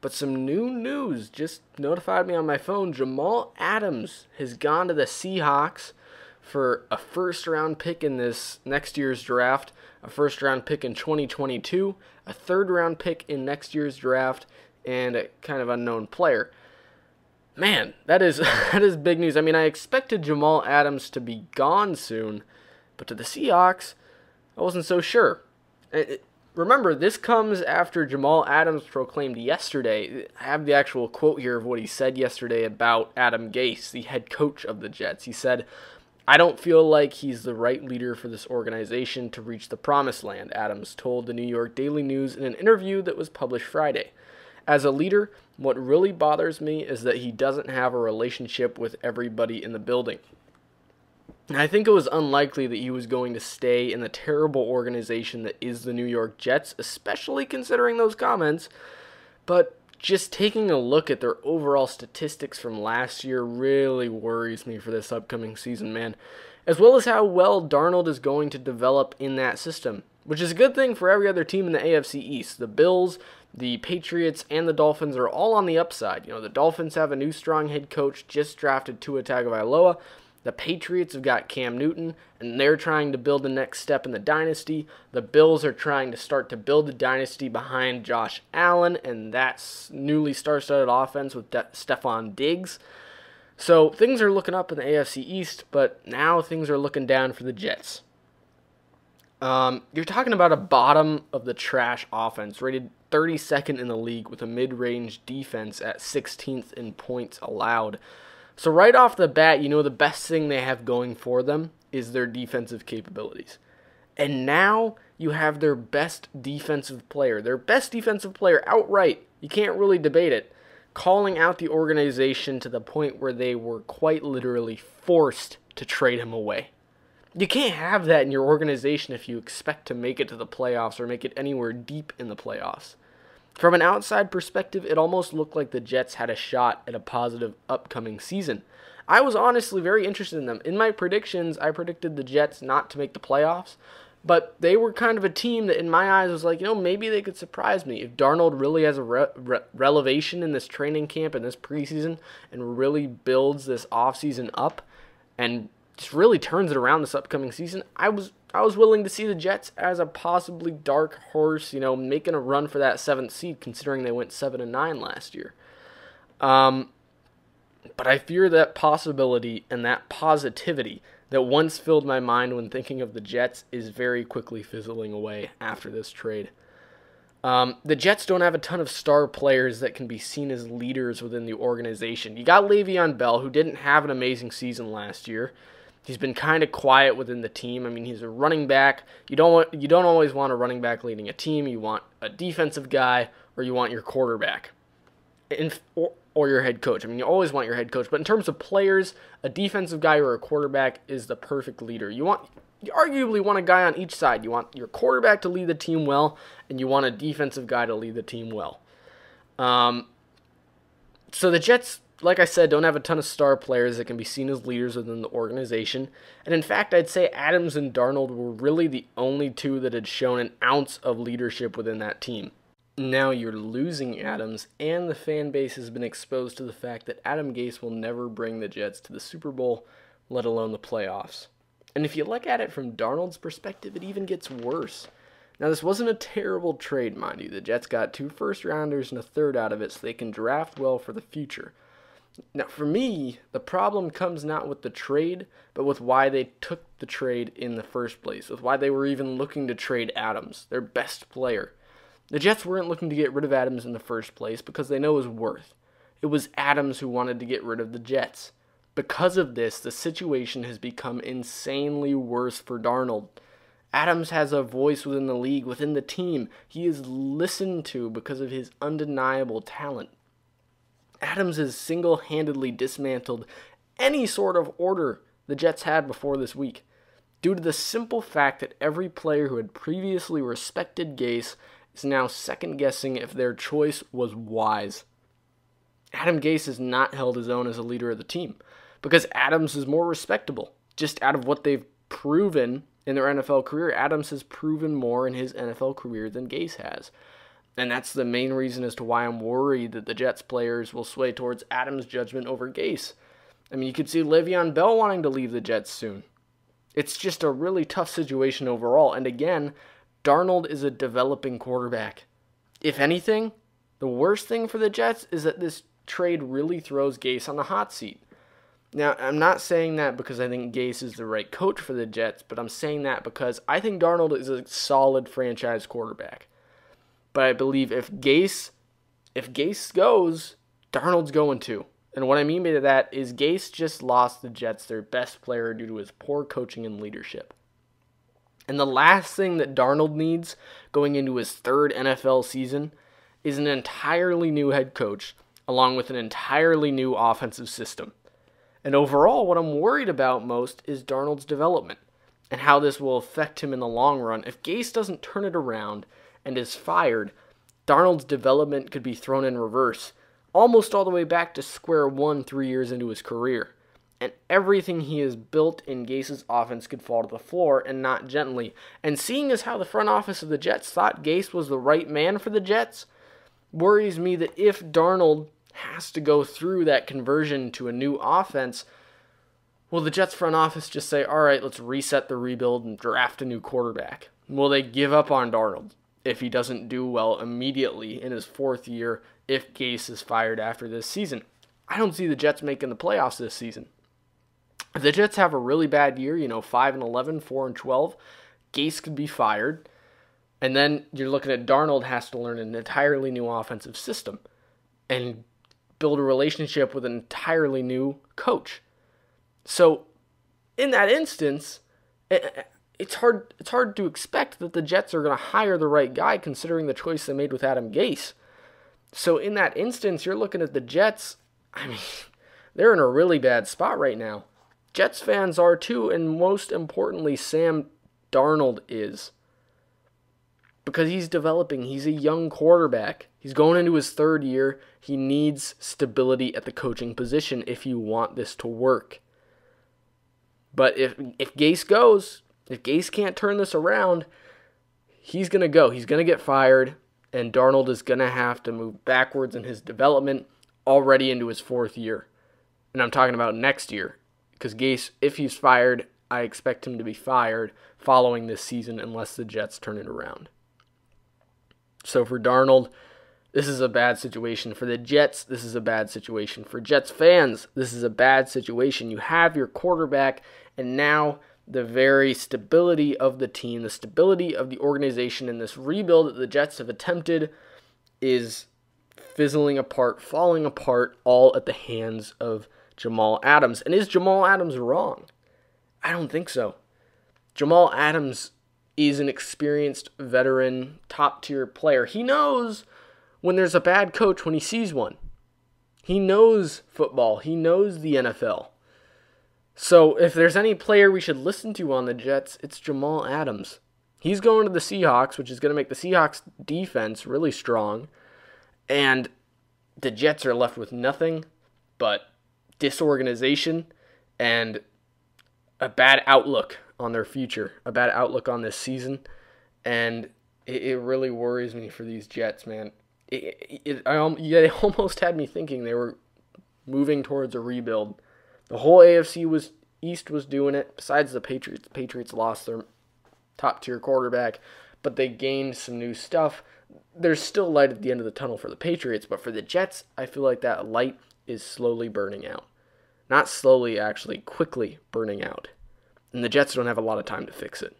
But some new news just notified me on my phone. Jamal Adams has gone to the Seahawks for a first-round pick in this next year's draft, a first-round pick in 2022, a third-round pick in next year's draft, and a kind of unknown player. Man, that is big news. I mean, I expected Jamal Adams to be gone soon, but to the Seahawks, I wasn't so sure. Remember, this comes after Jamal Adams proclaimed yesterday. I have the actual quote here of what he said yesterday about Adam Gase, the head coach of the Jets. He said, "I don't feel like he's the right leader for this organization to reach the promised land," Adams told the New York Daily News in an interview that was published Friday. "As a leader, what really bothers me is that he doesn't have a relationship with everybody in the building." And I think it was unlikely that he was going to stay in the terrible organization that is the New York Jets, especially considering those comments. But just taking a look at their overall statistics from last year really worries me for this upcoming season, man. As well as how well Darnold is going to develop in that system, which is a good thing for every other team in the AFC East. The Bills, the Patriots, and the Dolphins are all on the upside. The Dolphins have a new strong head coach, just drafted Tua Tagovailoa. The Patriots have got Cam Newton, and they're trying to build the next step in the dynasty. The Bills are trying to start to build the dynasty behind Josh Allen, and that's newly star-studded offense with Stephon Diggs. So things are looking up in the AFC East, but now things are looking down for the Jets. You're talking about a bottom-of-the-trash offense, rated 32nd in the league with a mid-range defense at 16th in points allowed. So right off the bat, the best thing they have going for them is their defensive capabilities. And now you have their best defensive player outright, you can't really debate it, calling out the organization to the point where they were quite literally forced to trade him away. You can't have that in your organization if you expect to make it to the playoffs or make it anywhere deep in the playoffs. From an outside perspective, it almost looked like the Jets had a shot at a positive upcoming season. I was honestly very interested in them. In my predictions, I predicted the Jets not to make the playoffs, but they were kind of a team that in my eyes was like, maybe they could surprise me. If Darnold really has a relevation in this training camp and this preseason and really builds this offseason up and just really turns it around this upcoming season, I was willing to see the Jets as a possibly dark horse, making a run for that 7th seed, considering they went 7-9 last year. But I fear that possibility and that positivity that once filled my mind when thinking of the Jets is very quickly fizzling away after this trade. The Jets don't have a ton of star players that can be seen as leaders within the organization. You got Le'Veon Bell, who didn't have an amazing season last year. He's been kind of quiet within the team. I mean, he's a running back. You don't always want a running back leading a team. You want a defensive guy, or you want your quarterback, or your head coach. I mean, you always want your head coach. But in terms of players, a defensive guy or a quarterback is the perfect leader. You arguably want a guy on each side. You want your quarterback to lead the team well, and you want a defensive guy to lead the team well. So the Jets, like I said, don't have a ton of star players that can be seen as leaders within the organization. And in fact, I'd say Adams and Darnold were really the only two that had shown an ounce of leadership within that team. Now you're losing Adams, and the fan base has been exposed to the fact that Adam Gase will never bring the Jets to the Super Bowl, let alone the playoffs. And if you look at it from Darnold's perspective, it even gets worse. Now, this wasn't a terrible trade, mind you. The Jets got 2 first-rounders and a third out of it, so they can draft well for the future. Now, for me, the problem comes not with the trade, but with why they took the trade in the first place, with why they were even looking to trade Adams, their best player. The Jets weren't looking to get rid of Adams in the first place because they know his worth. It was Adams who wanted to get rid of the Jets. Because of this, the situation has become insanely worse for Darnold. Adams has a voice within the league, within the team. He is listened to because of his undeniable talent. Adams has single-handedly dismantled any sort of order the Jets had before this week, due to the simple fact that every player who had previously respected Gase is now second-guessing if their choice was wise. Adam Gase has not held his own as a leader of the team, because Adams is more respectable. Just out of what they've proven in their NFL career, Adams has proven more in his NFL career than Gase has. And that's the main reason as to why I'm worried that the Jets players will sway towards Adams' judgment over Gase. I mean, you could see Le'Veon Bell wanting to leave the Jets soon. It's just a really tough situation overall. And again, Darnold is a developing quarterback. If anything, the worst thing for the Jets is that this trade really throws Gase on the hot seat. Now, I'm not saying that because I think Gase is the right coach for the Jets, but I'm saying that because I think Darnold is a solid franchise quarterback. But I believe if Gase goes, Darnold's going too. And what I mean by that is Gase just lost the Jets their best player due to his poor coaching and leadership. And the last thing that Darnold needs going into his third NFL season is an entirely new head coach along with an entirely new offensive system. And overall, what I'm worried about most is Darnold's development and how this will affect him in the long run. If Gase doesn't turn it around and is fired, Darnold's development could be thrown in reverse, almost all the way back to square one 3 years into his career. And everything he has built in Gase's offense could fall to the floor, and not gently. And seeing as how the front office of the Jets thought Gase was the right man for the Jets, worries me that if Darnold has to go through that conversion to a new offense, will the Jets front office just say, all right, let's reset the rebuild and draft a new quarterback? Will they give up on Darnold if he doesn't do well immediately in his fourth year if Gase is fired after this season? I don't see the Jets making the playoffs this season. If the Jets have a really bad year, 5-11, 4-12, Gase could be fired. And then you're looking at Darnold has to learn an entirely new offensive system and build a relationship with an entirely new coach. So in that instance, it's hard to expect that the Jets are going to hire the right guy considering the choice they made with Adam Gase. So in that instance, you're looking at the Jets. I mean, they're in a really bad spot right now. Jets fans are too, and most importantly, Sam Darnold is. Because he's developing. He's a young quarterback. He's going into his third year. He needs stability at the coaching position if you want this to work. But if Gase goes, if Gase can't turn this around, he's going to go. He's going to get fired, and Darnold is going to have to move backwards in his development already into his fourth year. And I'm talking about next year. Because Gase, if he's fired, I expect him to be fired following this season unless the Jets turn it around. So for Darnold, this is a bad situation. For the Jets, this is a bad situation. For Jets fans, this is a bad situation. You have your quarterback, and now the very stability of the team, the stability of the organization, and this rebuild that the Jets have attempted is fizzling apart, falling apart, all at the hands of Jamal Adams. And is Jamal Adams wrong? I don't think so. Jamal Adams is an experienced veteran, top-tier player. He knows when there's a bad coach when he sees one. He knows football. He knows the NFL. So if there's any player we should listen to on the Jets, it's Jamal Adams. He's going to the Seahawks, which is going to make the Seahawks defense really strong. And the Jets are left with nothing but disorganization and a bad outlook on their future, a bad outlook on this season, and it really worries me for these Jets, man. It almost had me thinking they were moving towards a rebuild. The whole AFC East was doing it, besides the Patriots. The Patriots lost their top-tier quarterback, but they gained some new stuff. There's still light at the end of the tunnel for the Patriots, but for the Jets, I feel like that light is slowly burning out. Not slowly, actually, quickly burning out. And the Jets don't have a lot of time to fix it.